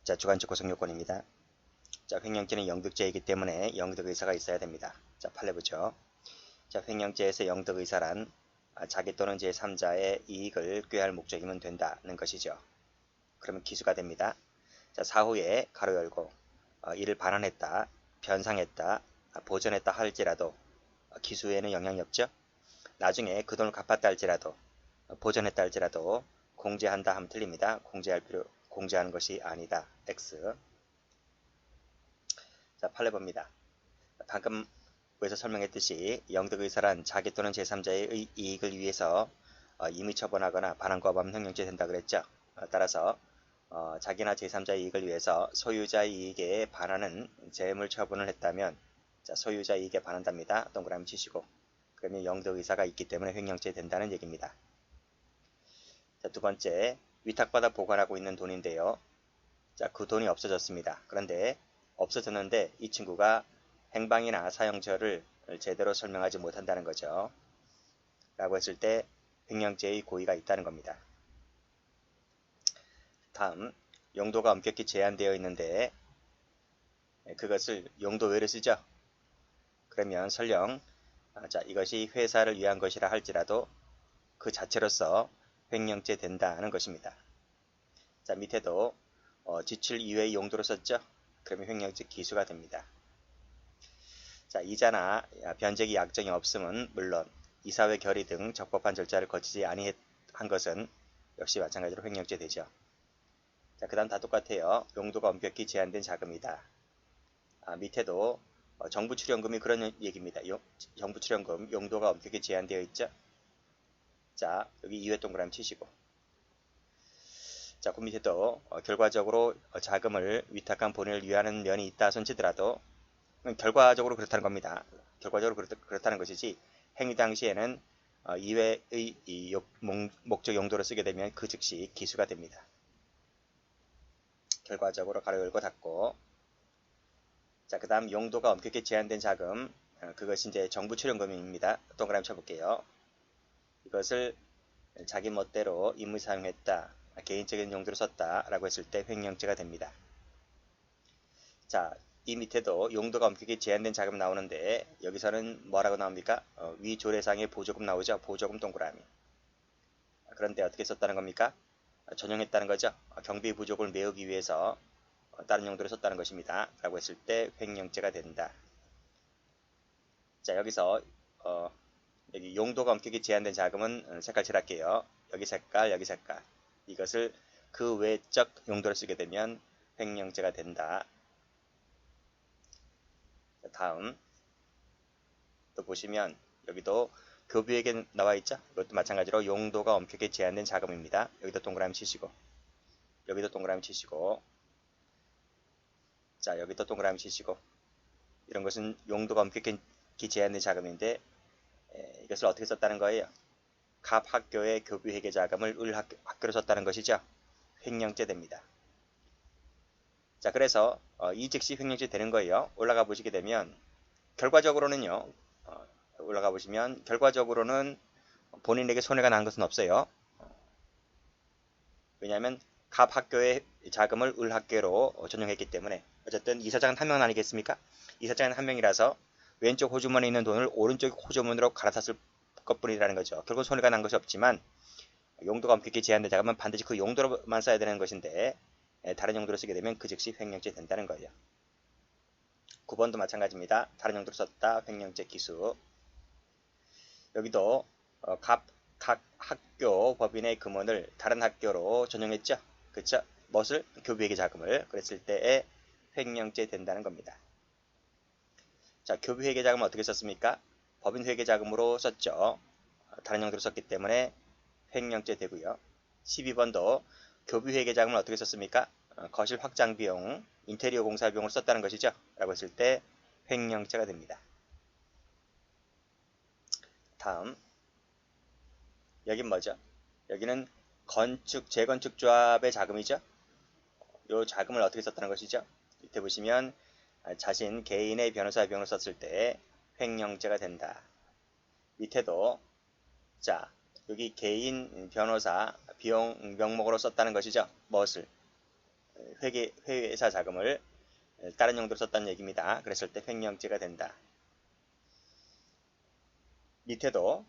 자, 주관적 구성요건입니다. 자, 횡령죄는 영득죄이기 때문에 영득의사가 있어야 됩니다. 자, 판례보죠. 자, 횡령죄에서 영득의사란 자기 또는 제3자의 이익을 꾀할 목적이면 된다는 것이죠. 그러면 기수가 됩니다. 자, 사후에 가로 열고 이를 반환했다, 변상했다, 보전했다 할지라도 기수에는 영향이 없죠. 나중에 그 돈을 갚았다 할지라도 보전했다 할지라도 공제한다 하면 틀립니다. 공제하는 것이 아니다. X. 자, 판례 봅니다. 방금 에서 설명했듯이 영득의사란 자기 또는 제3자의 이익을 위해서 임의 처분하거나 반환과 범 횡령죄 된다 그랬죠. 따라서 자기나 제3자의 이익을 위해서 소유자의 이익에 반하는 재물 처분을 했다면 자, 소유자 이익에 반한답니다. 동그라미 치시고 그러면 영득의사가 있기 때문에 횡령죄 된다는 얘기입니다. 자, 두 번째, 위탁받아 보관하고 있는 돈인데요. 자, 그 돈이 없어졌습니다. 그런데 없어졌는데 이 친구가 행방이나 사용처를 제대로 설명하지 못한다는 거죠. 라고 했을 때 횡령죄의 고의가 있다는 겁니다. 다음, 용도가 엄격히 제한되어 있는데 그것을 용도 외로 쓰죠. 그러면 설령 자, 이것이 회사를 위한 것이라 할지라도 그 자체로서 횡령죄 된다는 것입니다. 자, 밑에도 지출 이외의 용도로 썼죠. 그러면 횡령죄 기수가 됩니다. 자, 이자나 변제기 약정이 없음은 물론 이사회 결의 등 적법한 절차를 거치지 아니한 것은 역시 마찬가지로 횡령죄 되죠. 자, 그 다음 다 똑같아요. 용도가 엄격히 제한된 자금이다. 밑에도 정부 출연금이 그런 얘기입니다. 정부 출연금 용도가 엄격히 제한되어 있죠. 자, 여기 2회 동그라미 치시고 자, 그 밑에도 결과적으로 자금을 위탁한 본인을 위하는 면이 있다 손치더라도 결과적으로 그렇다는 겁니다. 결과적으로 그렇다는 것이지 행위 당시에는 이외의 목적 용도로 쓰게 되면 그 즉시 기수가 됩니다. 결과적으로 가로 열고 닫고 자, 그 다음 용도가 엄격히 제한된 자금 그것이 이제 정부 출연금입니다. 동그라미 쳐볼게요. 이것을 자기 멋대로 임의 사용했다, 개인적인 용도로 썼다 라고 했을 때 횡령죄가 됩니다. 자, 이 밑에도 용도가 엄격히 제한된 자금 나오는데 여기서는 뭐라고 나옵니까? 위조례상의 보조금 나오죠. 보조금 동그라미. 그런데 어떻게 썼다는 겁니까? 전용했다는 거죠. 경비 부족을 메우기 위해서 다른 용도로 썼다는 것입니다. 라고 했을 때 횡령죄가 된다. 자, 여기서 여기 용도가 엄격히 제한된 자금은 색깔 칠할게요. 여기 색깔, 여기 색깔. 이것을 그 외적 용도로 쓰게 되면 횡령죄가 된다. 다음 또 보시면 여기도 교부에게 나와 있죠. 이것도 마찬가지로 용도가 엄격히 제한된 자금입니다. 여기도 동그라미 치시고 여기도 동그라미 치시고 자, 여기도 동그라미 치시고 이런 것은 용도가 엄격히 제한된 자금인데 이것을 어떻게 썼다는 거예요? 갑 학교의 교부 회계 자금을 을 학교로 썼다는 것이죠. 횡령죄 됩니다. 자, 그래서 이 즉시 횡령죄 되는 거예요. 올라가 보시게 되면 결과적으로는요. 올라가 보시면 결과적으로는 본인에게 손해가 난 것은 없어요. 왜냐하면 갑 학교의 자금을 을 학교로 전용했기 때문에 어쨌든 이사장은 한 명 아니겠습니까? 이사장은 한 명이라서 왼쪽 호주머니에 있는 돈을 오른쪽 호주머니로 갈아탔을 것뿐이라는 거죠. 결국 손해가 난 것이 없지만 용도가 엄격히 제한된 자금은 반드시 그 용도로만 써야 되는 것인데 다른 용도로 쓰게 되면 그 즉시 횡령죄 된다는 거예요. 9번도 마찬가지입니다. 다른 용도로 썼다. 횡령죄 기수. 여기도 각 학교 법인의 금원을 다른 학교로 전용했죠. 그렇죠? 무엇을? 교부회계 자금을. 그랬을 때에 횡령죄 된다는 겁니다. 자, 교부회계 자금을 어떻게 썼습니까? 법인 회계 자금으로 썼죠. 다른 용도로 썼기 때문에 횡령죄 되고요. 12번도 교부회계 자금을 어떻게 썼습니까? 거실 확장 비용, 인테리어 공사 비용으로 썼다는 것이죠. 라고 했을 때 횡령죄가 됩니다. 다음 여긴 뭐죠? 여기는 재건축 조합의 자금이죠. 이 자금을 어떻게 썼다는 것이죠? 밑에 보시면 자신 개인의 변호사 비용을 썼을 때 횡령죄가 된다. 밑에도 자, 여기 개인 변호사 비용 명목으로 썼다는 것이죠. 무엇을? 회사 자금을 다른 용도로 썼다는 얘기입니다. 그랬을 때 횡령죄가 된다. 밑에도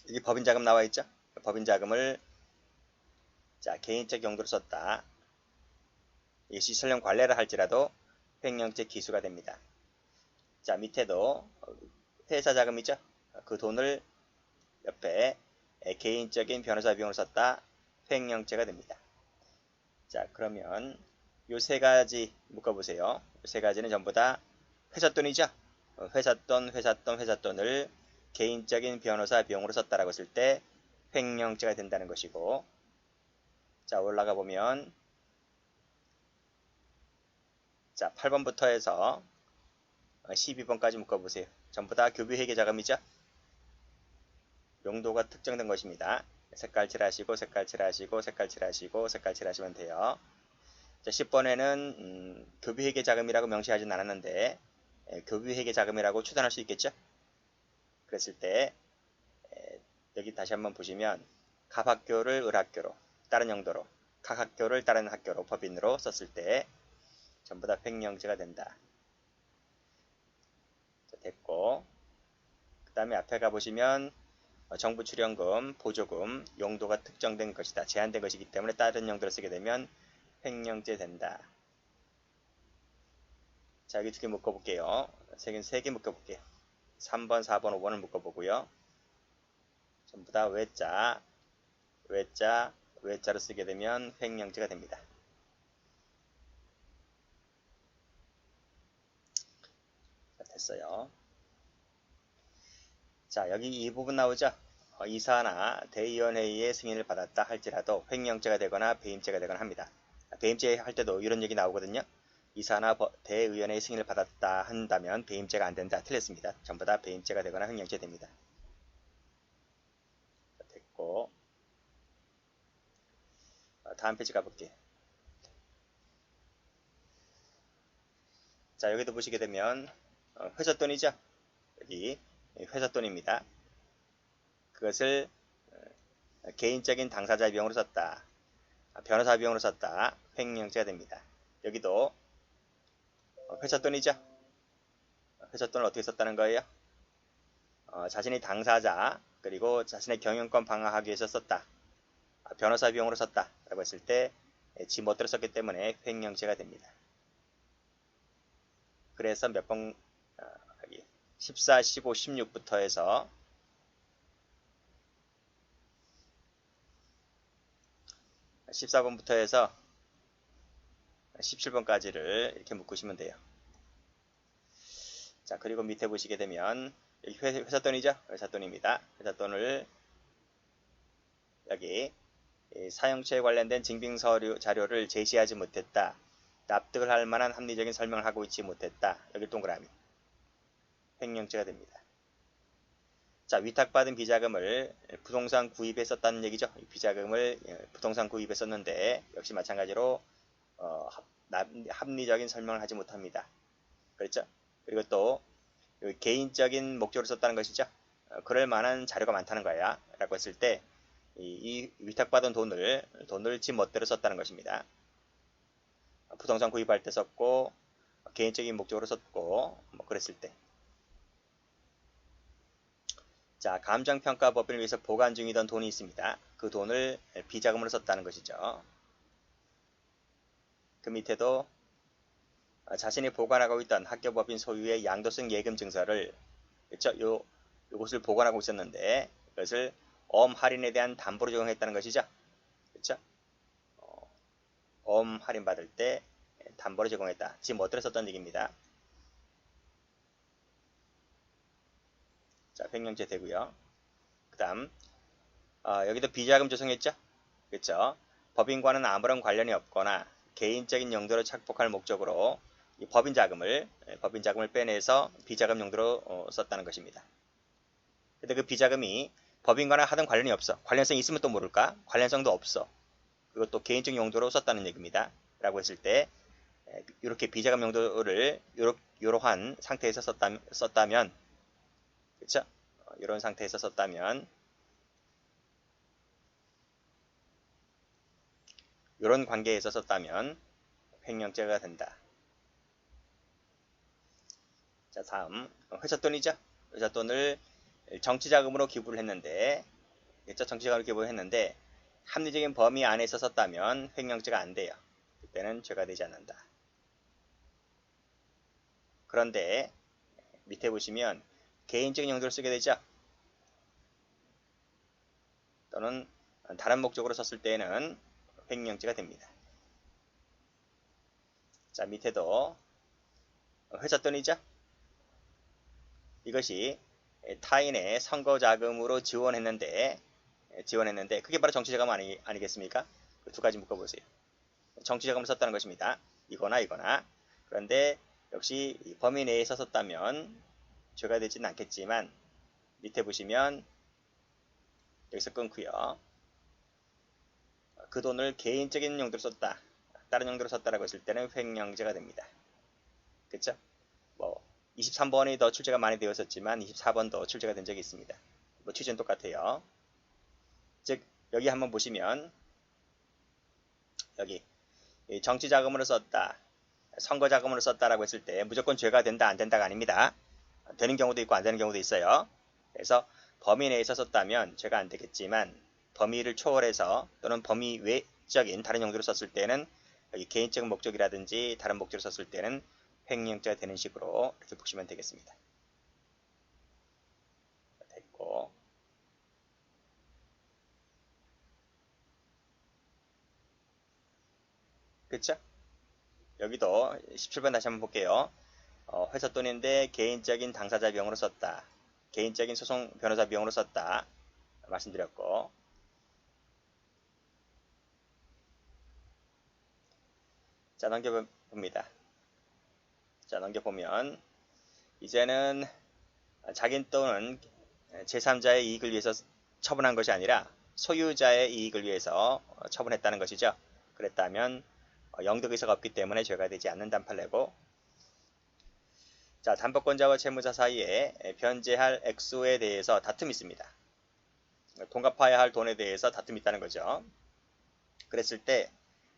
여기 법인 자금 나와 있죠? 법인 자금을 자, 개인적 용도로 썼다. 이것이 설령 관례를 할지라도 횡령죄 기수가 됩니다. 자, 밑에도 회사 자금이죠? 그 돈을 옆에 개인적인 변호사 비용으로 썼다. 횡령죄가 됩니다. 자, 그러면 요 세 가지 묶어보세요. 요 세 가지는 전부 다 회사 돈이죠? 회사 돈을 개인적인 변호사 비용으로 썼다라고 했을 때 횡령죄가 된다는 것이고, 자, 올라가 보면 자, 8번부터 해서 12번까지 묶어보세요. 전부 다 교비회계 자금이죠? 용도가 특정된 것입니다. 색깔 칠하시고 색깔 칠하시고 색깔 칠하시고 색깔 칠하시면 돼요. 자, 10번에는 교비회계 자금이라고 명시하진 않았는데 교비회계 자금이라고 추단할 수 있겠죠? 그랬을 때 여기 다시 한번 보시면 갑학교를 을학교로 다른 용도로 각학교를 다른 학교로 법인으로 썼을 때 전부 다 횡령죄가 된다. 자, 됐고 그 다음에 앞에 가보시면 정부 출연금, 보조금, 용도가 특정된 것이다. 제한된 것이기 때문에 다른 용도로 쓰게 되면 횡령죄 된다. 자, 여기 두 개 묶어볼게요. 세 개 묶어볼게요. 3번, 4번, 5번을 묶어보고요. 전부 다 외자, 외자로 쓰게 되면 횡령죄가 됩니다. 자, 됐어요. 자, 여기 이 부분 나오죠? 이사나 대의원회의의 승인을 받았다 할지라도 횡령죄가 되거나 배임죄가 되거나 합니다. 배임죄 할 때도 이런 얘기 나오거든요. 이사나 대의원회의 승인을 받았다 한다면 배임죄가 안 된다. 틀렸습니다. 전부 다 배임죄가 되거나 횡령죄 됩니다. 됐고 다음 페이지 가볼게요. 자, 여기도 보시게 되면 회사 돈이죠? 여기 회사 돈입니다. 그것을 개인적인 당사자 비용으로 썼다. 변호사 비용으로 썼다. 횡령죄가 됩니다. 여기도 회사 돈이죠? 회사 돈을 어떻게 썼다는 거예요? 자신이 당사자 그리고 자신의 경영권 방어하기 위해서 썼다. 변호사 비용으로 썼다. 라고 했을 때 지 멋대로 썼기 때문에 횡령죄가 됩니다. 그래서 몇 번 14, 15, 16부터 해서 14번부터 해서 17번까지를 이렇게 묶으시면 돼요. 자, 그리고 밑에 보시게 되면 여기 회사 돈이죠? 회사 돈입니다. 회사 돈을 여기 사용처에 관련된 증빙 서류 자료를 제시하지 못했다. 납득을 할 만한 합리적인 설명을 하고 있지 못했다. 여기 동그라미. 횡령죄가 됩니다. 자, 위탁받은 비자금을 부동산 구입에 썼다는 얘기죠. 비자금을 부동산 구입에 썼는데 역시 마찬가지로 합리적인 설명을 하지 못합니다. 그렇죠? 그리고 또 개인적인 목적으로 썼다는 것이죠. 그럴 만한 자료가 많다는 거야. 라고 했을 때 이 위탁받은 돈을 지 멋대로 썼다는 것입니다. 부동산 구입할 때 썼고 개인적인 목적으로 썼고 뭐 그랬을 때. 자, 감정평가 법인을 위해서 보관 중이던 돈이 있습니다. 그 돈을 비자금으로 썼다는 것이죠. 그 밑에도 자신이 보관하고 있던 학교법인 소유의 양도성 예금 증서를 그렇죠? 요것을 보관하고 있었는데 그것을 어음 할인에 대한 담보로 적용했다는 것이죠. 그렇죠? 어음 할인 받을 때 담보로 제공했다. 지금 뭐 들었었던 얘기입니다. 자, 횡령죄 되고요. 그 다음 여기도 비자금 조성했죠. 그렇죠? 법인과는 아무런 관련이 없거나 개인적인 용도로 착복할 목적으로 이 법인 자금을 빼내서 비자금 용도로 썼다는 것입니다. 근데 그 비자금이 법인과는 하던 관련이 없어. 관련성이 있으면 또 모를까? 관련성도 없어. 그것도 개인적 용도로 썼다는 얘기입니다. 라고 했을 때 이렇게 비자금 용도를 이러한 상태에서 썼다면 그렇죠? 이런 상태에서 썼다면 이런 관계에서 썼다면 횡령죄가 된다. 자, 다음 회사돈이죠. 회사돈을 정치자금으로 기부를 했는데, 정치자금으로 기부를 했는데 합리적인 범위 안에서 썼다면 횡령죄가 안 돼요. 그때는 죄가 되지 않는다. 그런데 밑에 보시면 개인적인 용도로 쓰게 되죠. 또는 다른 목적으로 썼을 때는 횡령죄가 됩니다. 자, 밑에도 회사돈이죠. 이것이 타인의 선거자금으로 지원했는데 그게 바로 정치자금 아니겠습니까? 그 두 가지 묶어보세요. 정치자금을 썼다는 것입니다. 이거나 이거나. 그런데 역시 범위 내에서 썼다면 죄가 되지는 않겠지만 밑에 보시면 여기서 끊고요. 그 돈을 개인적인 용도로 썼다. 다른 용도로 썼다라고 했을 때는 횡령죄가 됩니다. 그쵸? 23번이 더 출제가 많이 되었었지만 24번도 출제가 된 적이 있습니다. 취지는 똑같아요. 즉 여기 한번 보시면 여기 정치자금으로 썼다, 선거자금으로 썼다라고 했을 때 무조건 죄가 된다 안 된다가 아닙니다. 되는 경우도 있고 안 되는 경우도 있어요. 그래서 범위 내에서 썼다면 죄가 안 되겠지만 범위를 초월해서 또는 범위 외적인 다른 용도로 썼을 때는 여기 개인적 목적이라든지 다른 목적으로 썼을 때는 횡령죄가 되는 식으로 이렇게 보시면 되겠습니다. 됐고, 그쵸? 여기도 17번 다시 한번 볼게요. 회사 돈인데 개인적인 당사자 비용으로 썼다. 개인적인 소송 변호사 비용으로 썼다. 말씀드렸고, 자, 넘겨봅니다. 자, 넘겨보면 이제는 자기 돈은 제3자의 이익을 위해서 처분한 것이 아니라 소유자의 이익을 위해서 처분했다는 것이죠. 그랬다면 영득의사가 없기 때문에 죄가 되지 않는다는 판례고, 자, 담보권자와 채무자 사이에 변제할 액수에 대해서 다툼이 있습니다. 동갑해야 할 돈에 대해서 다툼이 있다는 거죠. 그랬을 때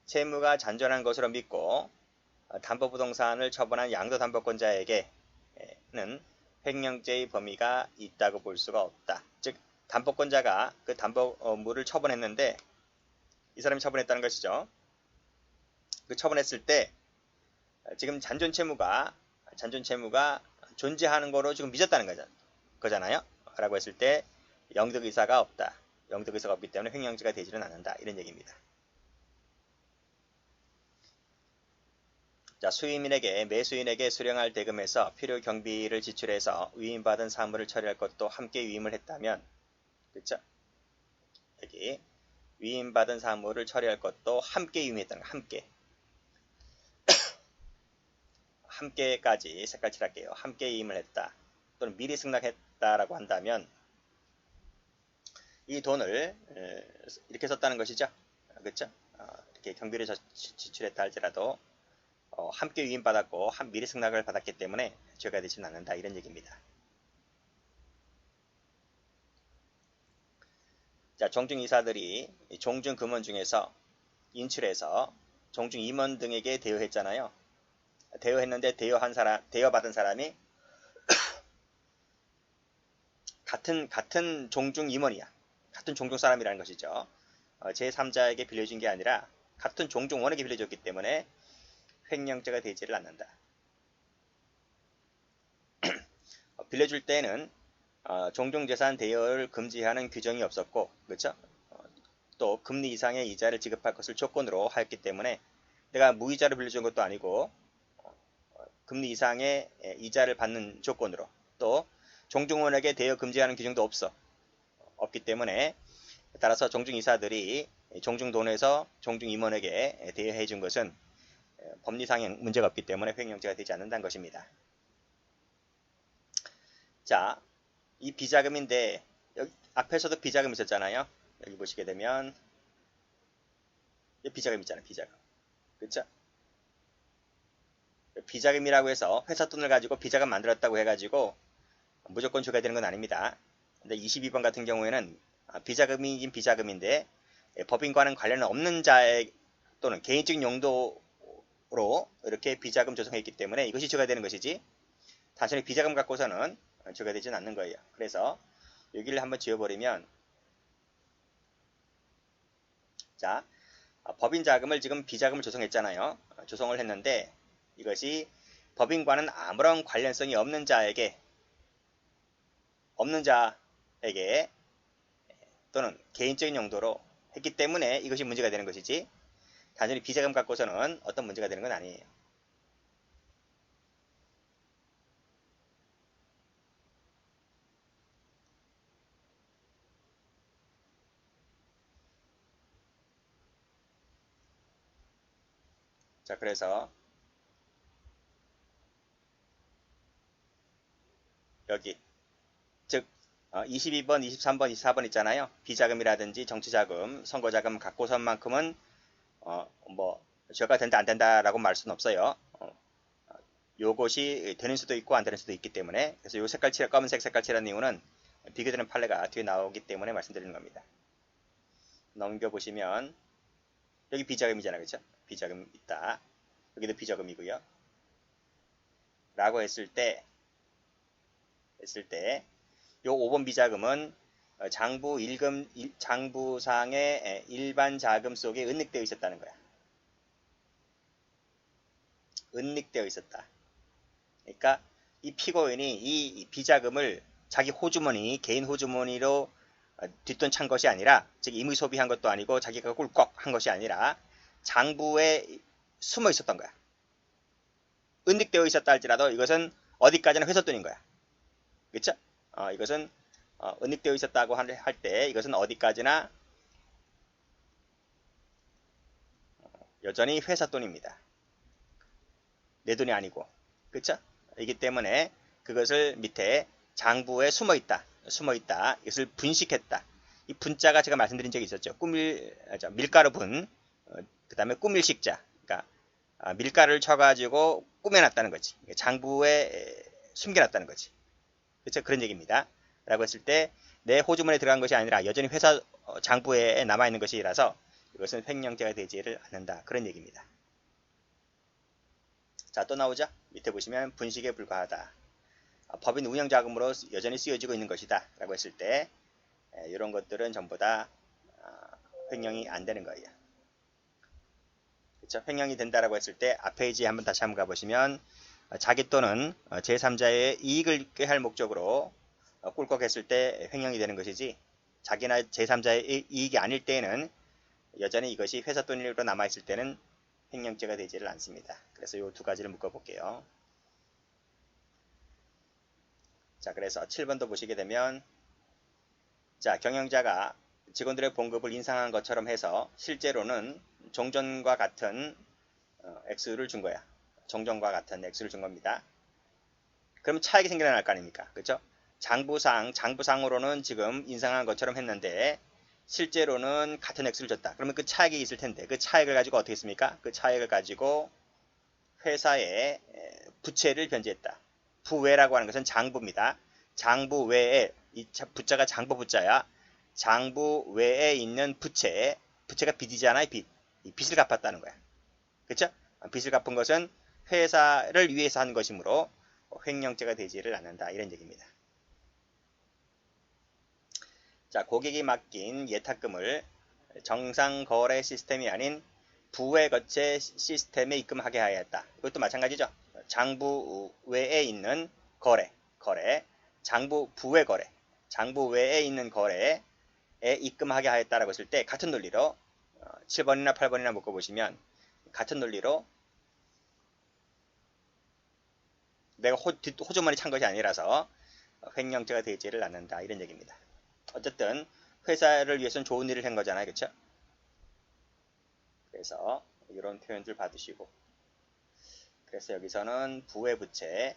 채무가 잔존한 것으로 믿고 담보부동산을 처분한 양도담보권자에게는 횡령죄의 범위가 있다고 볼 수가 없다. 즉 담보권자가 그 담보물을 처분했는데 이 사람이 처분했다는 것이죠. 그 처분했을 때 지금 잔존채무가 존재하는 거로 지금 믿었다는 거잖아요. 라고 했을 때 영득의사가 없다. 영득의사가 없기 때문에 횡령죄가 되지는 않는다. 이런 얘기입니다. 자, 수임인에게 매수인에게 수령할 대금에서 필요 경비를 지출해서 위임받은 사물을 처리할 것도 함께 위임을 했다면, 그렇죠? 여기 위임받은 사물을 처리할 것도 함께 위임했다는 거, 함께. 함께까지 색깔 칠할게요. 함께 위임을 했다. 또는 미리 승낙했다라고 한다면 이 돈을 이렇게 썼다는 것이죠. 그렇죠? 이렇게 경비를 지출했다 할지라도 함께 위임받았고 미리 승낙을 받았기 때문에 죄가 되지는 않는다. 이런 얘기입니다. 자, 종중이사들이 종중금원 중에서 인출해서 종중임원 등에게 대여했잖아요. 대여했는데 대여받은 사람이 같은 종중 임원이야. 같은 종중 사람이라는 것이죠. 제3자에게 빌려준 게 아니라 같은 종중원에게 빌려줬기 때문에 횡령죄가 되지를 않는다. 빌려줄 때는 종중재산 대여를 금지하는 규정이 없었고, 그렇죠? 또 금리 이상의 이자를 지급할 것을 조건으로 하였기 때문에 내가 무이자를 빌려준 것도 아니고 금리 이상의 이자를 받는 조건으로 또 종중원에게 대여 금지하는 규정도 없기 때문에 따라서 종중이사들이 종중돈에서 종중임원에게 대여해 준 것은 법리상의 문제가 없기 때문에 횡령죄가 되지 않는다는 것입니다. 자, 이 비자금인데 여기 앞에서도 비자금 있었잖아요. 여기 보시게 되면 비자금 있잖아요. 비자금. 그렇죠? 비자금이라고 해서 회사 돈을 가지고 비자금 만들었다고 해가지고 무조건 줘야 되는 건 아닙니다. 근데 22번 같은 경우에는 비자금이긴 비자금인데 법인과는 관련 없는 자의 또는 개인적인 용도로 이렇게 비자금 조성했기 때문에 이것이 죄가 되는 것이지, 단순히 비자금 갖고서는 죄가 되지는 않는 거예요. 그래서 여기를 한번 지워버리면, 자, 법인 자금을 지금 비자금을 조성했잖아요. 조성을 했는데 이것이 법인과는 아무런 관련성이 없는 자에게 또는 개인적인 용도로 했기 때문에 이것이 문제가 되는 것이지, 단순히 비자금 갖고서는 어떤 문제가 되는 건 아니에요. 자, 그래서 여기 즉 22번, 23번, 24번 있잖아요. 비자금이라든지 정치자금, 선거자금 갖고선만큼은 뭐 죄가 된다 안 된다라고 말할 수는 없어요. 요것이 되는 수도 있고 안 되는 수도 있기 때문에, 그래서 요 색깔 칠, 검은색 색깔 칠한 이유는 비교되는 판례가 뒤에 나오기 때문에 말씀드리는 겁니다. 넘겨보시면 여기 비자금이잖아요. 그렇죠? 비자금 있다. 여기도 비자금이고요. 라고 했을 때 요 5번 비자금은 장부상의 일반 자금 속에 은닉되어 있었다는 거야. 은닉되어 있었다. 그러니까 이 피고인이 이 비자금을 자기 호주머니, 개인 호주머니로 뒷돈 찬 것이 아니라, 즉 임의 소비한 것도 아니고 자기가 꿀꺽 한 것이 아니라 장부에 숨어 있었던 거야. 은닉되어 있었다 할지라도 이것은 어디까지나 회사돈인 거야. 그렇죠? 이것은 은닉되어 있었다고 할 때 이것은 어디까지나 여전히 회사돈입니다. 내 돈이 아니고. 그렇죠? 이기 때문에 그것을 밑에 장부에 숨어있다. 이것을 분식했다. 이 분자가 제가 말씀드린 적이 있었죠. 밀가루 분, 그 다음에 꾸밀식자. 그러니까 밀가루를 쳐가지고 꾸며놨다는 거지. 장부에 숨겨놨다는 거지. 그렇죠? 그런 얘기입니다. 라고 했을 때 내 호주머니에 들어간 것이 아니라 여전히 회사 장부에 남아있는 것이라서 이것은 횡령죄가 되지를 않는다. 그런 얘기입니다. 자, 또 나오죠? 밑에 보시면 분식에 불과하다. 법인 운영자금으로 여전히 쓰여지고 있는 것이다. 라고 했을 때 이런 것들은 전부 다 횡령이 안 되는 거예요. 그렇죠? 횡령이 된다라고 했을 때 앞 페이지에 한번 다시 한번 가보시면 자기 또는 제3자의 이익을 꾀할 목적으로 꿀꺽했을 때 횡령이 되는 것이지, 자기나 제3자의 이익이 아닐 때에는 여전히 이것이 회사 돈으로 남아있을 때는 횡령죄가 되지를 않습니다. 그래서 이 두 가지를 묶어볼게요. 자, 그래서 7번도 보시게 되면, 자, 경영자가 직원들의 봉급을 인상한 것처럼 해서 실제로는 종전과 같은 액수를 준 거야. 종전과 같은 액수를 준 겁니다. 그럼 차익이 생겨날 거 아닙니까? 그렇죠? 장부상으로는 지금 인상한 것처럼 했는데 실제로는 같은 액수를 줬다. 그러면 그 차익이 있을 텐데 그 차익을 가지고 어떻게 했습니까? 그 차익을 가지고 회사에 부채를 변제했다. 부외라고 하는 것은 장부입니다. 장부 외에, 이 부자가 장부 부자야. 장부 외에 있는 부채가 빚이잖아요. 이 빚을 갚았다는 거야. 그렇죠? 빚을 갚은 것은 회사를 위해서 한 것이므로 횡령죄가 되지를 않는다. 이런 얘기입니다. 자, 고객이 맡긴 예탁금을 정상 거래 시스템이 아닌 부외 거래 시스템에 입금하게 하였다. 이것도 마찬가지죠. 장부 외에 있는 거래, 장부 부외 거래, 장부 외에 있는 거래에 입금하게 하였다라고 했을 때 같은 논리로 7번이나 8번이나 묶어보시면 같은 논리로 내가 호주머니 찬 것이 아니라서 횡령죄가 되지를 않는다. 이런 얘기입니다. 어쨌든 회사를 위해서는 좋은 일을 한 거잖아요. 그렇죠? 그래서 이런 표현들 받으시고, 그래서 여기서는 부외 부채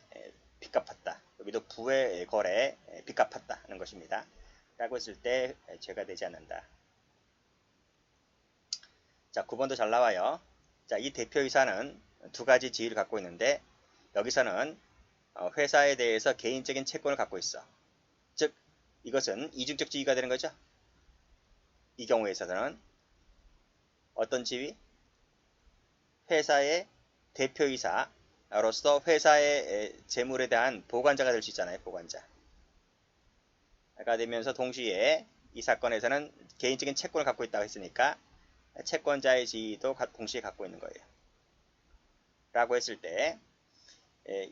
빚 갚았다. 여기도 부외 거래 빚 갚았다 하는 것입니다. 라고 했을 때 죄가 되지 않는다. 자, 9번도 잘 나와요. 자, 이 대표이사는 두 가지 지위를 갖고 있는데 여기서는 회사에 대해서 개인적인 채권을 갖고 있어. 즉 이것은 이중적 지위가 되는 거죠. 이 경우에 있어서는 어떤 지위? 회사의 대표이사로서 회사의 재물에 대한 보관자가 될 수 있잖아요. 보관자가 되면서 동시에 이 사건에서는 개인적인 채권을 갖고 있다고 했으니까 채권자의 지위도 동시에 갖고 있는 거예요. 라고 했을 때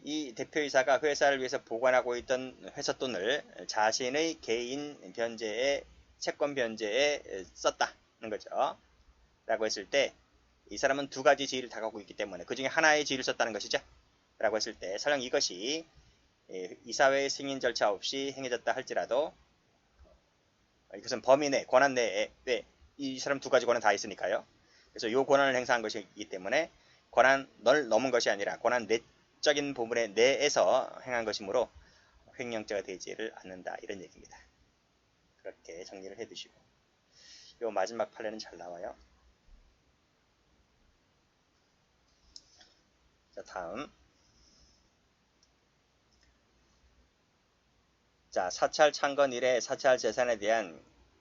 이 대표이사가 회사를 위해서 보관하고 있던 회사 돈을 자신의 개인 변제에 채권 변제에 썼다는 거죠. 라고 했을 때 이 사람은 두 가지 지위를 다 갖고 있기 때문에 그 중에 하나의 지위를 썼다는 것이죠. 라고 했을 때 설령 이것이 이사회의 승인 절차 없이 행해졌다 할지라도 이것은 범위 내, 권한 내에 이 사람 두 가지 권한 다 있으니까요. 그래서 이 권한을 행사한 것이기 때문에 권한을 넘은 것이 아니라 권한 내적인 부분의 내에서 행한 것이므로 횡령죄가 되지를 않는다. 이런 얘기입니다. 그렇게 정리를 해두시고 이 마지막 판례는 잘 나와요. 자, 다음. 자, 사찰 창건 이래 사찰 재산에 대한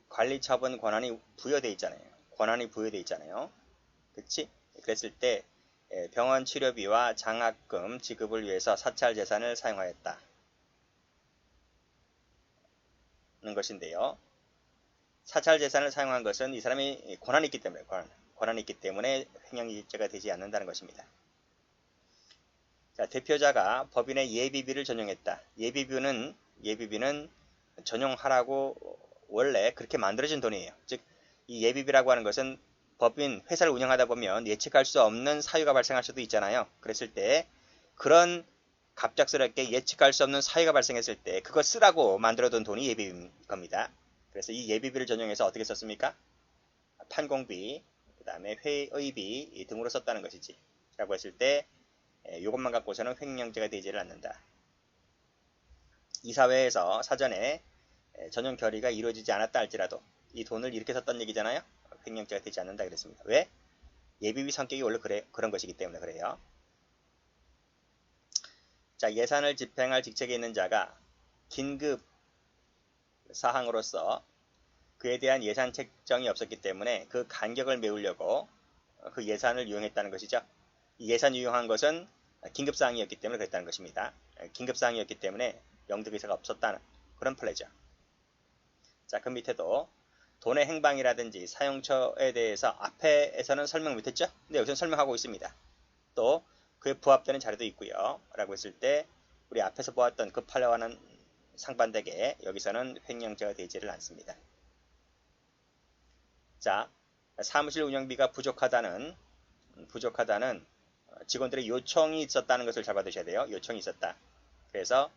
관리 처분 권한이 부여되어 있잖아요. 권한이 부여되어 있잖아요. 그치? 그랬을 때 병원 치료비와 장학금 지급을 위해서 사찰 재산을 사용하였다. 는 것인데요. 사찰 재산을 사용한 것은 이 사람이 권한이 있기 때문에 권한이 있기 때문에 횡령죄가 되지 않는다는 것입니다. 자, 대표자가 법인의 예비비를 전용했다. 예비비는 전용하라고 원래 그렇게 만들어진 돈이에요. 즉, 이 예비비라고 하는 것은 법인 회사를 운영하다 보면 예측할 수 없는 사유가 발생할 수도 있잖아요. 그랬을 때 그런 갑작스럽게 예측할 수 없는 사유가 발생했을 때 그거 쓰라고 만들어둔 돈이 예비비인 겁니다. 그래서 이 예비비를 전용해서 어떻게 썼습니까? 판공비, 그 다음에 회의비 등으로 썼다는 것이지. 라고 했을 때 이것만 갖고서는 횡령죄가 되지를 않는다. 이사회에서 사전에 전용 결의가 이루어지지 않았다 할지라도 이 돈을 이렇게 썼다는 얘기잖아요. 횡령죄가 되지 않는다 그랬습니다. 왜? 예비비 성격이 원래 그런 것이기 때문에 그래요. 자, 예산을 집행할 직책에 있는 자가 긴급 사항으로서 그에 대한 예산 책정이 없었기 때문에 그 간격을 메우려고 그 예산을 이용했다는 것이죠. 이 예산 유용한 것은 긴급사항이었기 때문에 그랬다는 것입니다. 긴급사항이었기 때문에 영득의사가 없었다는 그런 판례죠. 자, 그 밑에도 돈의 행방이라든지 사용처에 대해서 앞에서는 설명 못했죠? 근데 여기서는 설명하고 있습니다. 또 그에 부합되는 자료도 있고요. 라고 했을 때 우리 앞에서 보았던 그 판례와는 상반되게 여기서는 횡령죄가 되지를 않습니다. 자, 사무실 운영비가 부족하다는 직원들의 요청이 있었다는 것을 잡아두셔야 돼요. 요청이 있었다. 그래서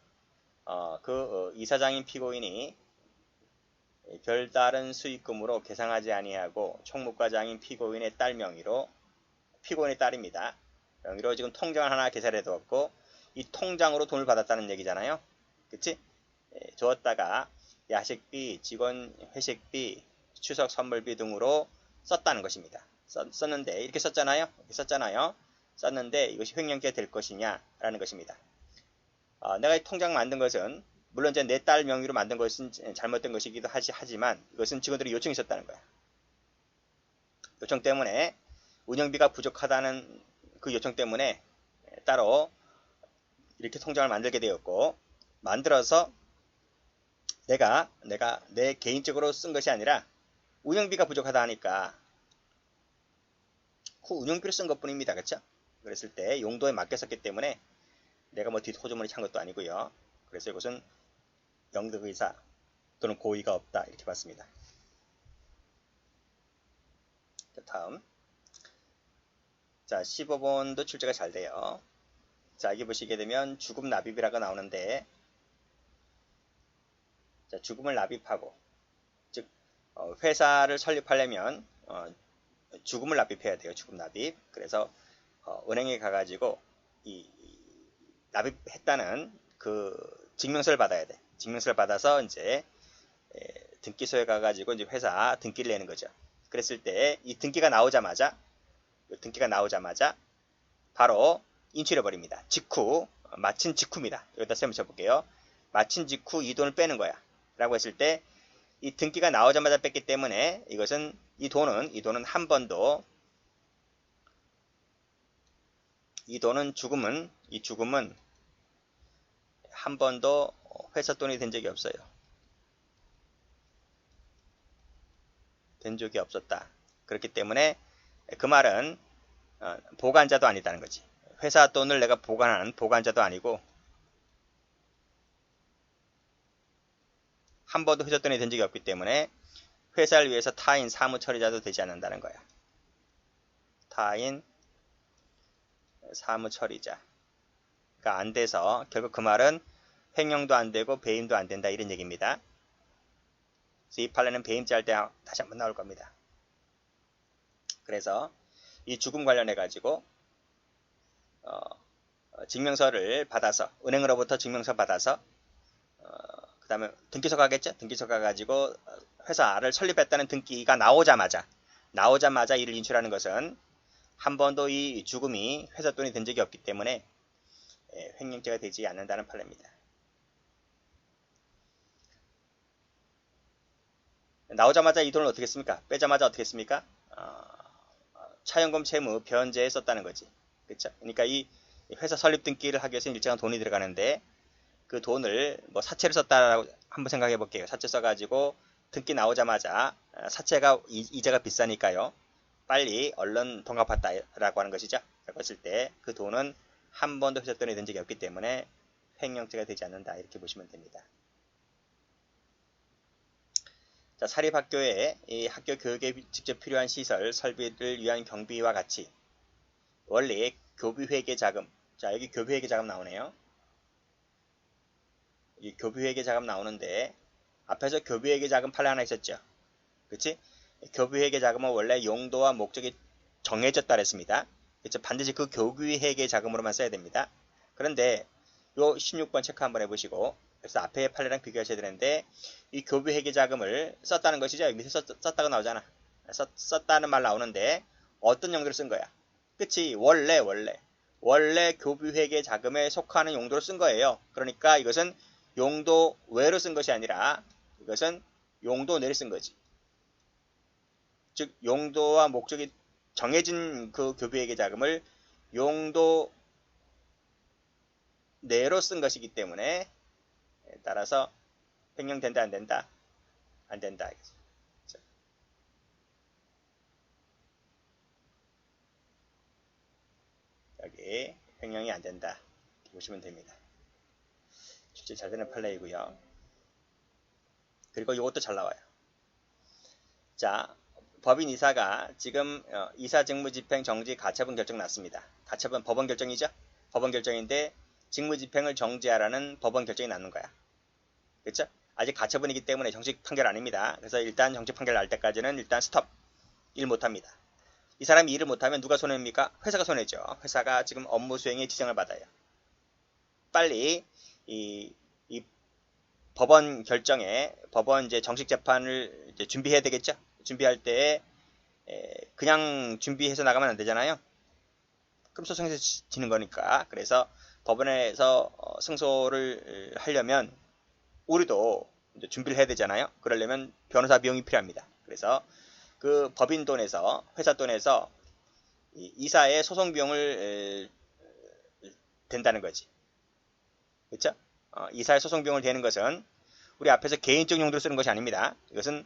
이사장인 피고인이 별다른 수익금으로 계상하지 아니하고 총무과장인 피고인의 딸 명의로 피고인의 딸입니다. 명의로 지금 통장을 하나 개설해 두었고 이 통장으로 돈을 받았다는 얘기잖아요. 그치? 주었다가 야식비, 직원 회식비, 추석 선물비 등으로 썼다는 것입니다. 썼는데 이렇게 썼잖아요. 썼는데 이것이 횡령죄가 될 것이냐라는 것입니다. 내가 이 통장 만든 것은 물론 이제 내 딸 명의로 만든 것은 잘못된 것이기도 하지만 이것은 직원들이 요청이 있었다는 거야. 요청 때문에 운영비가 부족하다는 그 요청 때문에 따로 이렇게 통장을 만들게 되었고 만들어서 내가 내 개인적으로 쓴 것이 아니라 운영비가 부족하다 하니까 그 운영비로 쓴 것뿐입니다. 그렇죠? 그랬을 때 용도에 맞게 썼기 때문에 내가 뭐 뒷호주머니 찬 것도 아니고요. 그래서 이것은 영득의사 또는 고의가 없다 이렇게 봤습니다. 다음 자 15번도 출제가 잘 돼요. 자 여기 보시게 되면 죽음 납입이라고 나오는데 자, 죽음을 납입하고 즉 회사를 설립하려면 죽음을 납입해야 돼요. 죽음 납입. 그래서 은행에 가가지고 이 납입했다는 그 증명서를 받아야 돼. 증명서를 받아서 이제 등기소에 가가지고 이제 회사 등기를 내는 거죠. 그랬을 때 이 등기가 나오자마자 바로 인출해 버립니다. 직후 마친 직후입니다. 여기다 셈을 쳐볼게요. 마친 직후 이 돈을 빼는 거야. 라고 했을 때 이 등기가 나오자마자 뺐기 때문에 이것은 이 돈은 한 번도 이 돈은 이 죽음은 한 번도 회사 돈이 된 적이 없어요. 된 적이 없었다. 그렇기 때문에 그 말은 보관자도 아니다는 거지. 회사 돈을 내가 보관하는 보관자도 아니고 한 번도 회사 돈이 된 적이 없기 때문에 회사를 위해서 타인 사무처리자도 되지 않는다는 거야. 타인 사무처리자가 안 돼서 결국 그 말은 횡령도 안 되고 배임도 안 된다 이런 얘기입니다. 그래서 이 판례는 배임죄 할 때 다시 한번 나올 겁니다. 그래서 이 죽음 관련해 가지고 증명서를 받아서 은행으로부터 증명서 받아서 그 다음에 등기소 가겠죠. 등기소 가가지고 회사를 설립했다는 등기가 나오자마자 이를 인출하는 것은 한 번도 이 죽음이 회사 돈이 된 적이 없기 때문에 횡령죄가 되지 않는다는 판례입니다. 나오자마자 이 돈을 어떻게 씁니까? 빼자마자 어떻게 씁니까? 차연금 채무 변제에 썼다는 거지. 그렇죠? 그러니까 이 회사 설립 등기를 하기 위해서 일정한 돈이 들어가는데 그 돈을 뭐 사채를 썼다라고 한번 생각해 볼게요. 사채 써가지고 등기 나오자마자 사채가 이자가 비싸니까요. 빨리 얼른 돈 갚았다라고 하는 것이죠. 그랬을 때 그 돈은 한 번도 회사 돈이 된 적이 없기 때문에 횡령죄가 되지 않는다 이렇게 보시면 됩니다. 자, 사립학교에 이 학교 교육에 직접 필요한 시설, 설비를 위한 경비와 같이 원래 교비회계 자금, 자 여기 교비회계 자금 나오네요. 이 교비회계 자금 나오는데 앞에서 교비회계 자금 판례 하나 있었죠. 그치? 교비회계 자금은 원래 용도와 목적이 정해졌다 그랬습니다. 그쵸? 반드시 그 교비회계 자금으로만 써야 됩니다. 그런데 요 16번 체크 한번 해보시고 그래서 앞에 판례랑 비교하셔야 되는데 이 교비회계 자금을 썼다는 것이죠. 여기 밑에 썼다고 나오잖아. 썼다는 말 나오는데 어떤 용도로 쓴 거야? 그치? 원래 교비회계 자금에 속하는 용도로 쓴 거예요. 그러니까 이것은 용도 외로 쓴 것이 아니라 이것은 용도 내로 쓴 거지. 즉 용도와 목적이 정해진 그 교비회계 자금을 용도 내로 쓴 것이기 때문에 따라서 횡령된다 안 된다? 안 된다. 여기 횡령이 안 된다. 보시면 됩니다. 실제 잘 되는 판례이고요. 그리고 이것도 잘 나와요. 자, 법인 이사가 지금 이사 직무집행 정지 가처분 결정 났습니다. 가처분 법원 결정이죠? 법원 결정인데 직무집행을 정지하라는 법원 결정이 났는 거야. 그렇죠? 아직 가처분이기 때문에 정식 판결 아닙니다. 그래서 일단 정식 판결 날 때까지는 일단 스톱. 일 못합니다. 이 사람이 일을 못하면 누가 손해입니까? 회사가 손해죠. 회사가 지금 업무 수행에 지장을 받아요. 빨리 이 법원 결정에 법원 이제 정식 재판을 이제 준비해야 되겠죠. 준비할 때 그냥 준비해서 나가면 안 되잖아요. 그럼 소송에서 지는 거니까. 그래서 법원에서 승소를 하려면 우리도 이제 준비를 해야 되잖아요. 그러려면 변호사 비용이 필요합니다. 그래서 그 법인 돈에서 회사 돈에서 이사의 소송 비용을 댄다는 거지. 그렇죠? 이사의 소송 비용을 대는 것은 우리 앞에서 개인적 용도로 쓰는 것이 아닙니다. 이것은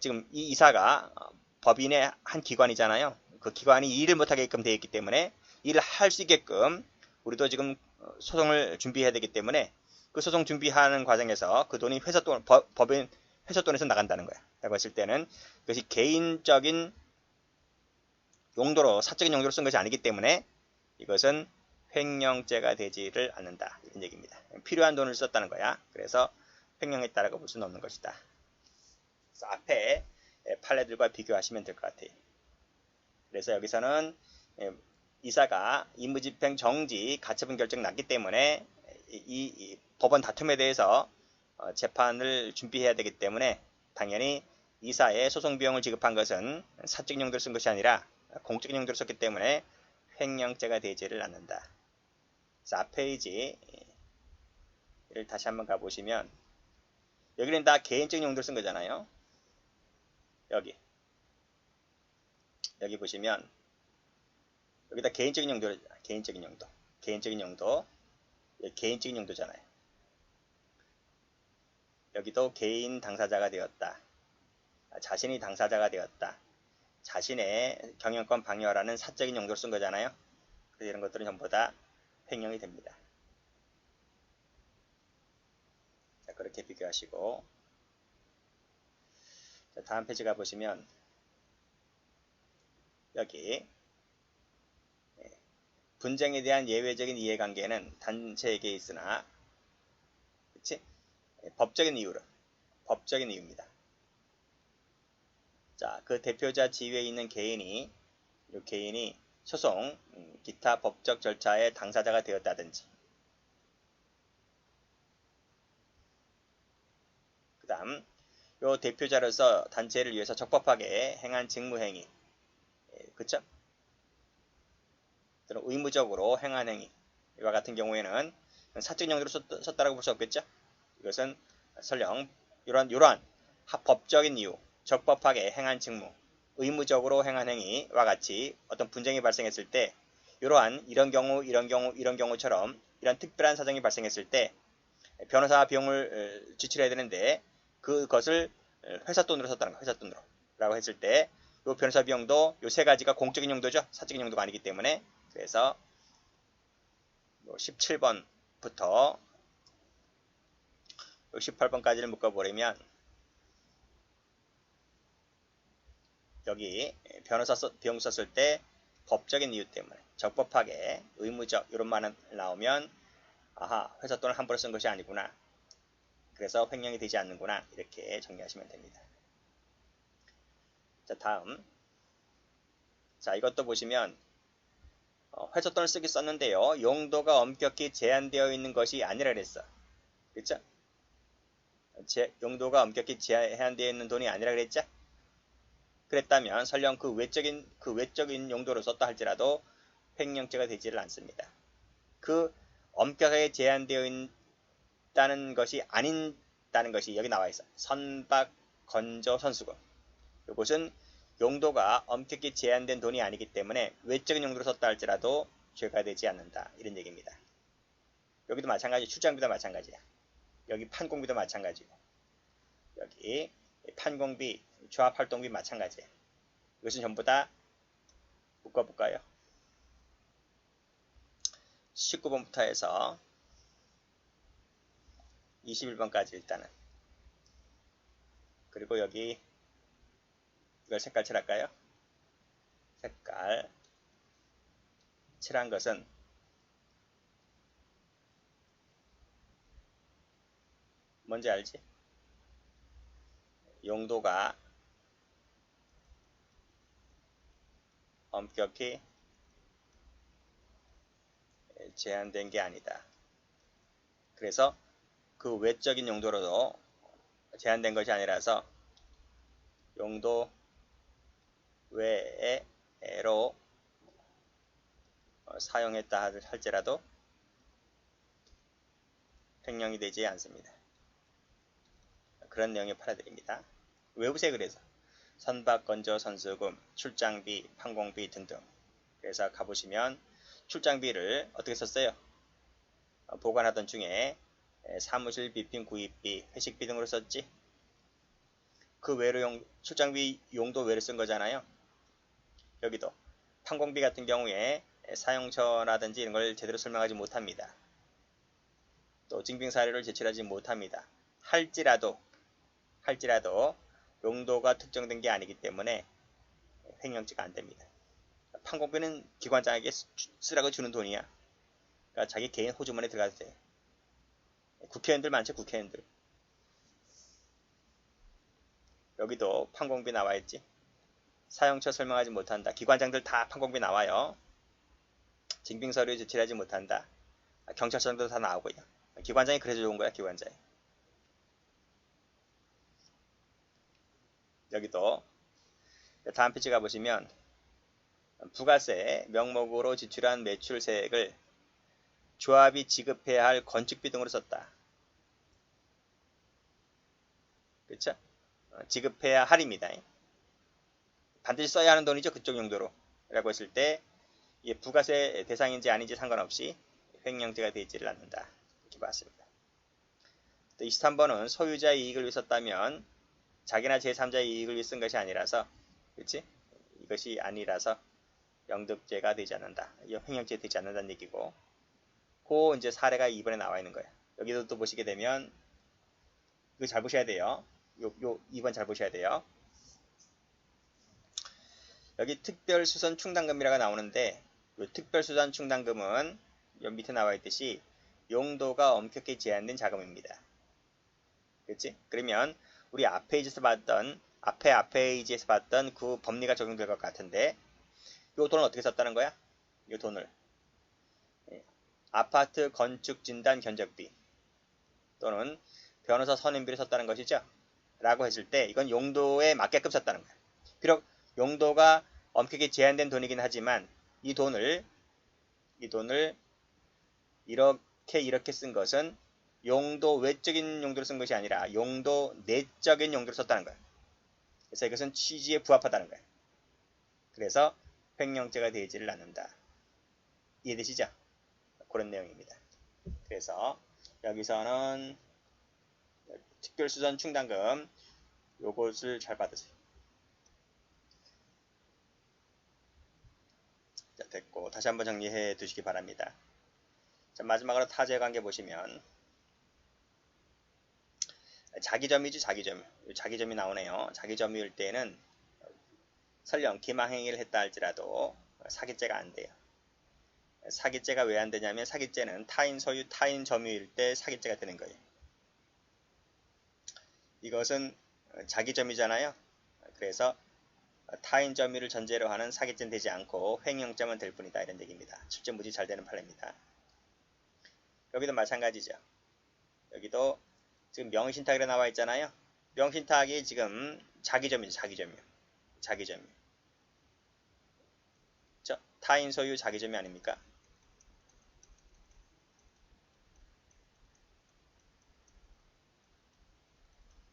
지금 이 이사가 법인의 한 기관이잖아요. 그 기관이 일을 못하게끔 되어 있기 때문에 일을 할 수 있게끔 우리도 지금 소송을 준비해야 되기 때문에 그 소송 준비하는 과정에서 그 돈이 회사 돈, 법인 회사 돈에서 나간다는 거야. 라고 했을 때는 그것이 개인적인 용도로, 사적인 용도로 쓴 것이 아니기 때문에 이것은 횡령죄가 되지를 않는다. 이런 얘기입니다. 필요한 돈을 썼다는 거야. 그래서 횡령했다라고 볼 수는 없는 것이다. 그래서 앞에 판례들과 비교하시면 될 것 같아요. 그래서 여기서는 이사가 임무집행 정지 가처분 결정 났기 때문에 이 법원 다툼에 대해서 재판을 준비해야 되기 때문에 당연히 이사의 소송 비용을 지급한 것은 사적 용도로 쓴 것이 아니라 공적 용도로 썼기 때문에 횡령죄가 되지를 않는다. 그래서 앞 페이지를 다시 한번 가보시면 여기는 다 개인적 용도로 쓴 거잖아요. 여기 보시면 여기다 개인적인 용도로 개인적인 용도. 개인적인 용도. 개인적인 용도잖아요. 여기도 개인 당사자가 되었다. 자신이 당사자가 되었다. 자신의 경영권 방해라는 사적인 용도를 쓴 거잖아요. 그래서 이런 것들은 전부 다 횡령이 됩니다. 자, 그렇게 비교하시고, 자, 다음 페이지 가보시면 여기 분쟁에 대한 예외적인 이해관계는 단체에게 있으나, 그치? 법적인 이유입니다. 자, 그 대표자 지위에 있는 개인이 소송, 기타 법적 절차의 당사자가 되었다든지, 그 다음, 요 대표자로서 단체를 위해서 적법하게 행한 직무행위, 그쵸? 또는 의무적으로 행한 행위, 이와 같은 경우에는 사적 용도로 썼다라고 볼 수 없겠죠? 이것은 설령 이러한 합법적인 이유, 적법하게 행한 직무, 의무적으로 행한 행위와 같이 어떤 분쟁이 발생했을 때 이런 경우처럼 이런 특별한 사정이 발생했을 때 변호사 비용을 지출해야 되는데 그것을 회사 돈으로 썼다는 거예요. 회사 돈으로 라고 했을 때 이 변호사 비용도 이 세 가지가 공적인 용도죠. 사적인 용도가 아니기 때문에. 그래서 17번부터 68번까지를 묶어버리면 여기 변호사 비용 썼을 때 법적인 이유 때문에 적법하게 의무적 이런 말은 나오면 아하, 회사 돈을 함부로 쓴 것이 아니구나. 그래서 횡령이 되지 않는구나. 이렇게 정리하시면 됩니다. 자, 다음. 자, 이것도 보시면 회사 돈을 쓰기 썼는데요. 용도가 엄격히 제한되어 있는 것이 아니라 그랬어. 그렇죠? 용도가 엄격히 제한되어 있는 돈이 아니라 그랬죠? 그랬다면 설령 그 외적인 용도로 썼다 할지라도 횡령죄가 되지를 않습니다. 그 엄격하게 제한되어 있다는 것이 아닌다는 것이 여기 나와 있어. 선박, 건조, 선수금. 이것은 용도가 엄격히 제한된 돈이 아니기 때문에 외적인 용도로 썼다 할지라도 죄가 되지 않는다. 이런 얘기입니다. 여기도 마찬가지, 출장비도 마찬가지야. 여기 판공비도 마찬가지고, 여기 판공비, 조합활동비 마찬가지야. 이것은 전부 다 묶어볼까요? 19번부터 해서 21번까지 일단은. 그리고 여기 이걸 색깔 칠할까요? 색깔 칠한 것은 뭔지 알지? 용도가 엄격히 제한된 게 아니다. 그래서 그 외적인 용도로도 제한된 것이 아니라서 용도 외로 사용했다 할지라도 횡령이 되지 않습니다. 그런 내용이 팔아드립니다. 외우세요. 그래서 선박, 건조, 선수금, 출장비, 판공비 등등. 그래서 가보시면 출장비를 어떻게 썼어요? 보관하던 중에 사무실 비핀 구입비, 회식비 등으로 썼지. 그 외로 출장비 용도 외로 쓴 거잖아요. 여기도 판공비 같은 경우에 사용처라든지 이런 걸 제대로 설명하지 못합니다. 또 증빙 사료를 제출하지 못합니다. 할지라도 용도가 특정된 게 아니기 때문에 횡령죄가 안 됩니다. 판공비는 기관장에게 쓰라고 주는 돈이야. 그러니까 자기 개인 호주머니에 들어가도 돼. 국회의원들 많죠, 국회의원들. 여기도 판공비 나와있지. 사용처 설명하지 못한다. 기관장들 다 판공비 나와요. 증빙서류 제출하지 못한다. 경찰서도 다 나오고요. 기관장이 그래서 좋은 거야, 기관장이. 여기도 다음 페이지 가보시면 부가세 명목으로 지출한 매출세액을 조합이 지급해야 할 건축비 등으로 썼다. 그렇죠? 지급해야 할입니다. 반드시 써야 하는 돈이죠. 그쪽 용도로 라고 했을 때 이게 부가세 대상인지 아닌지 상관없이 횡령죄가 되지를 않는다. 이렇게 봤습니다. 또 23번은 소유자의 이익을 위해 썼다면 자기나 제3자의 이익을 위해 쓴 것이 아니라서, 그렇지? 이것이 아니라서 영득죄가 되지 않는다. 횡령죄 되지 않는다는 얘기고, 그 이제 사례가 2번에 나와 있는 거예요. 여기도 또 보시게 되면 이거 잘 보셔야 돼요. 요 2번 잘 보셔야 돼요. 여기 특별수선 충당금이라고 나오는데, 요 특별수선 충당금은 요 밑에 나와 있듯이 용도가 엄격히 제한된 자금입니다. 그렇지? 그러면 우리 앞 페이지에서 봤던 앞에 페이지에서 봤던 그 법리가 적용될 것 같은데, 요 돈을 어떻게 썼다는 거야? 요 돈을 아파트 건축 진단 견적비 또는 변호사 선임비를 썼다는 것이죠. 라고 했을 때 이건 용도에 맞게끔 썼다는 거야. 비록 용도가 엄격히 제한된 돈이긴 하지만 이 돈을 이렇게 쓴 것은 용도 외적인 용도로 쓴 것이 아니라 용도 내적인 용도로 썼다는 거야. 그래서 이것은 취지에 부합하다는 거야. 그래서 횡령죄가 되지를 않는다. 이해되시죠? 그런 내용입니다. 그래서 여기서는 특별수선 충당금 요것을 잘 받으세요. 자, 됐고 다시 한번 정리해 두시기 바랍니다. 자, 마지막으로 타주의 관계 보시면 자기점이지 자기점. 자기점이 나오네요. 자기점일 때는 설령 기망행위를 했다 할지라도 사기죄가 안 돼요. 사기죄가 왜 안 되냐면 사기죄는 타인 소유, 타인 점유일 때 사기죄가 되는 거예요. 이것은 자기점이잖아요. 그래서 타인 점유를 전제로 하는 사기죄는 되지 않고 횡령죄만 될 뿐이다. 이런 얘기입니다. 실제 무지 잘 되는 판례입니다. 여기도 마찬가지죠. 여기도 지금 명신탁이라 나와 있잖아요. 명신탁이 지금 자기점이죠. 자기점이요. 타인 소유 자기점이 아닙니까?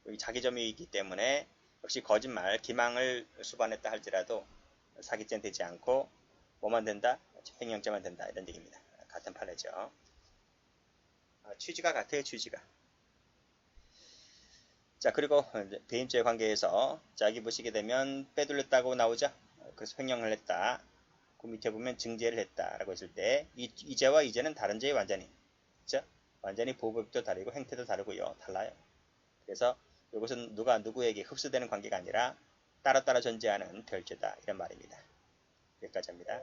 여기 자기점이기 때문에 역시 거짓말, 기망을 수반했다 할지라도 사기죄는 되지 않고 뭐만 된다? 횡령죄만 된다. 이런 얘기입니다. 같은 판례죠. 취지가 같아요. 취지가. 자, 그리고 배임죄 관계에서 자, 여기 보시게 되면 빼돌렸다고 나오죠. 그래서 횡령을 했다. 그 밑에 보면 증죄를 했다라고 했을 때 이 죄와 이 죄는 다른 죄에 완전히, 그렇죠? 완전히 보급도 다르고 행태도 다르고요. 달라요. 그래서 이것은 누가 누구에게 흡수되는 관계가 아니라 따로따로 존재하는 별죄다. 이런 말입니다. 여기까지 합니다.